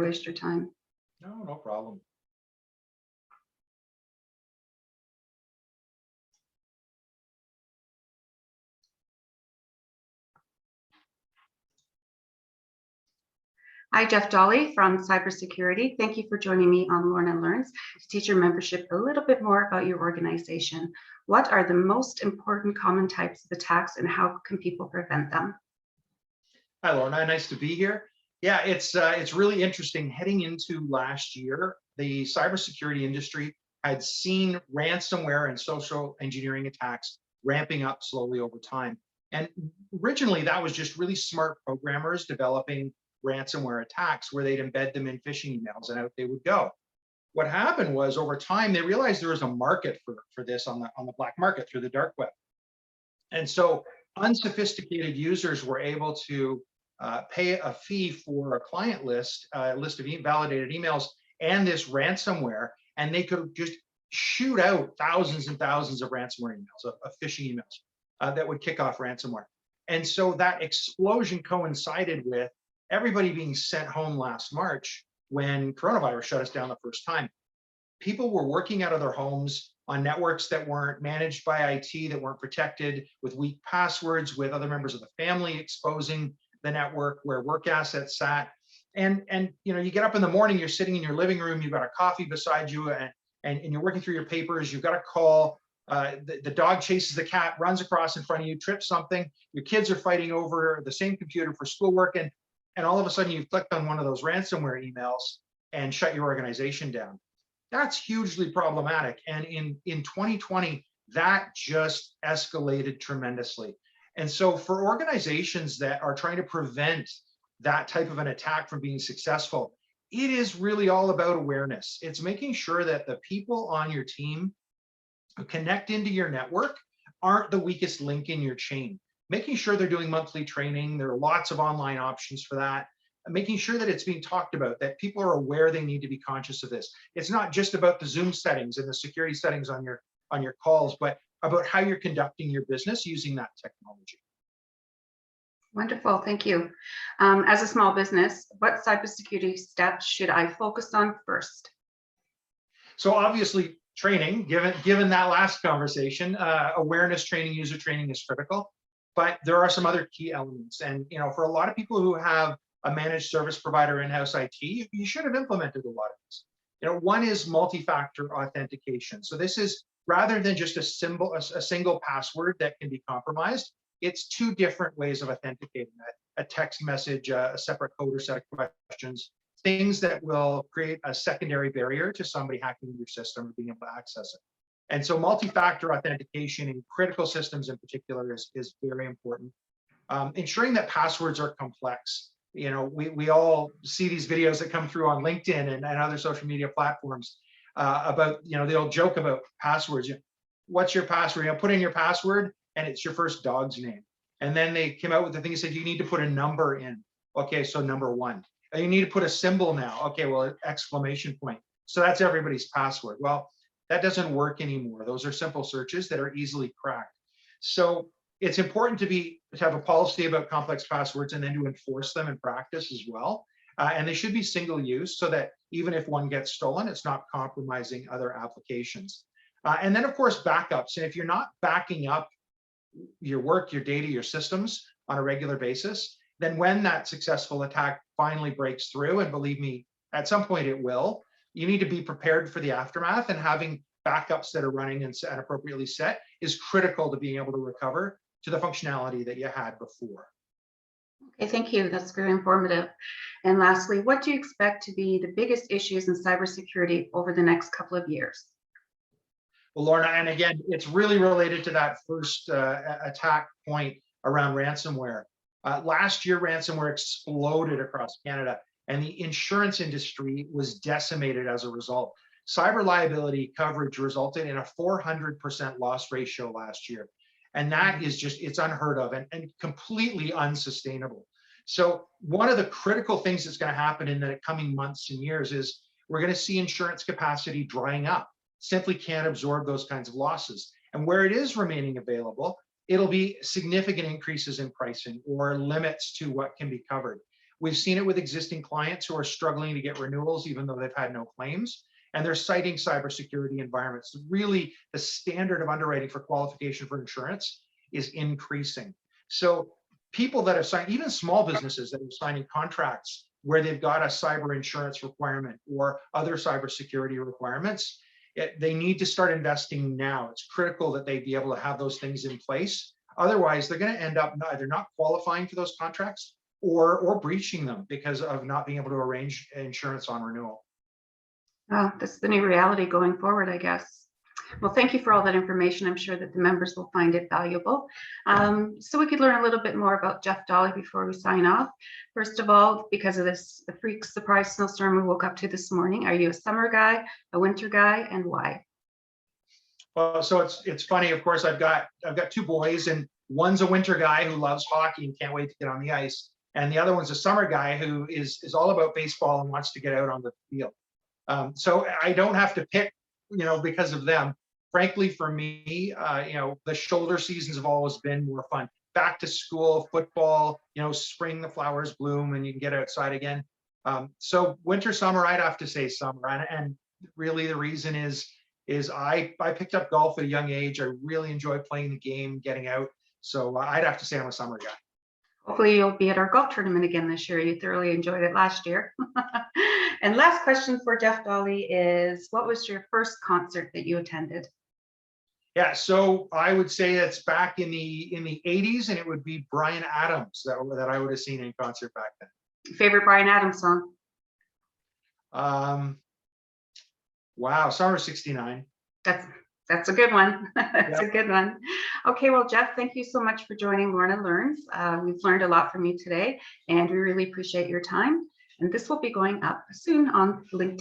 waste your time. No, no problem. Hi, Jeff Dolly from Cybersecurity. Thank you for joining me on Lorna Learns to teach your membership a little bit more about your organization. What are the most important common types of attacks and how can people prevent them? Hi, Lorna. Nice to be here. Yeah, it's really interesting. Heading into last year, the cybersecurity industry had seen ransomware and social engineering attacks ramping up slowly over time. And originally, that was just really smart programmers developing ransomware attacks where they'd embed them in phishing emails and out they would go. What happened was over time, they realized there was a market for this on the black market through the dark web. And so unsophisticated users were able to pay a fee for a client list, a list of validated emails and this ransomware, and they could just shoot out thousands and thousands of ransomware emails, of phishing emails that would kick off ransomware. And so that explosion coincided with everybody being sent home last March when coronavirus shut us down the first time. People were working out of their homes on networks that weren't managed by IT, that weren't protected, with weak passwords, with other members of the family exposing the network where work assets sat. And you know, you get up in the morning, you're sitting in your living room, you've got a coffee beside you, and you're working through your papers, you've got a call, the dog chases the cat, runs across in front of you, trips something, your kids are fighting over the same computer for schoolwork, and all of a sudden you've clicked on one of those ransomware emails and shut your organization down. That's hugely problematic. And in 2020, that just escalated tremendously. And so for organizations that are trying to prevent that type of an attack from being successful, it is really all about awareness. It's making sure that the people on your team who connect into your network aren't the weakest link in your chain. Making sure they're doing monthly training. There are lots of online options for that. Making sure that it's being talked about, that people are aware they need to be conscious of this. It's not just about the Zoom settings and the security settings on your calls, but about how you're conducting your business using that technology. Wonderful, thank you. As a small business, what cybersecurity steps should I focus on first? So obviously training, given that last conversation, awareness training, user training is critical, but there are some other key elements. And you know, for a lot of people who have a managed service provider in-house IT, you should have implemented a lot of this. You know, one is multi-factor authentication. So this is rather than just a single password that can be compromised, it's two different ways of authenticating that. A text message, a separate code or set of questions, things that will create a secondary barrier to somebody hacking your system or being able to access it. And so multi-factor authentication in critical systems in particular is very important. Ensuring that passwords are complex. You know, we all see these videos that come through on LinkedIn and other social media platforms about, you know, the old joke about passwords. What's your password? You know, put in your password and it's your first dog's name. And then they came out with the thing that said you need to put a number in. Okay, so number one. You need to put a symbol now. Okay, well, exclamation point. So that's everybody's password. Well, that doesn't work anymore. Those are simple searches that are easily cracked. So it's important to have a policy about complex passwords and then to enforce them in practice as well. And they should be single use so that even if one gets stolen, it's not compromising other applications. And then of course, backups. And if you're not backing up your work, your data, your systems on a regular basis, then when that successful attack finally breaks through, and believe me, at some point it will, you need to be prepared for the aftermath, and having backups that are running and appropriately set is critical to being able to recover to the functionality that you had before. Okay, thank you. That's very informative. And lastly, what do you expect to be the biggest issues in cybersecurity over the next couple of years? Well, Lorna, and again, it's really related to that first attack point around ransomware. Last year, ransomware exploded across Canada, and the insurance industry was decimated as a result. Cyber liability coverage resulted in a 400% loss ratio last year. And that is just, it's unheard of and completely unsustainable. So one of the critical things that's going to happen in the coming months and years is we're going to see insurance capacity drying up. Simply can't absorb those kinds of losses. And where it is remaining available, it'll be significant increases in pricing or limits to what can be covered. We've seen it with existing clients who are struggling to get renewals, even though they've had no claims. And they're citing cybersecurity environments. Really, the standard of underwriting for qualification for insurance is increasing. So people that have signed, even small businesses that are signing contracts where they've got a cyber insurance requirement or other cybersecurity requirements, they need to start investing now. It's critical that they be able to have those things in place. Otherwise, they're going to end up either not qualifying for those contracts or breaching them because of not being able to arrange insurance on renewal. Oh, that's the new reality going forward, I guess. Well, thank you for all that information. I'm sure that the members will find it valuable. So we could learn a little bit more about Jeff Dolly before we sign off. First of all, because of the freak surprise snowstorm we woke up to this morning, are you a summer guy, a winter guy, and why? Well, so it's funny. Of course, I've got two boys, and one's a winter guy who loves hockey and can't wait to get on the ice, and the other one's a summer guy who is all about baseball and wants to get out on the field. So I don't have to pick, because of them. Frankly, for me, the shoulder seasons have always been more fun. Back to school, football, spring, the flowers bloom and you can get outside again. So winter, summer, I'd have to say summer. And really the reason is I picked up golf at a young age. I really enjoy playing the game, getting out. So I'd have to say I'm a summer guy. Hopefully you'll be at our golf tournament again this year. You thoroughly enjoyed it last year. And last question for Jeff Dolly is, what was your first concert that you attended? Yeah, so I would say it's back in the 80s, and it would be Bryan Adams that I would have seen in concert back then. Favorite Bryan Adams song? Wow, Summer '69. That's a good one. That's Yep. a good one. Okay, well, Jeff, thank you so much for joining Lorna Learns. We've learned a lot from you today, and we really appreciate your time. And this will be going up soon on LinkedIn.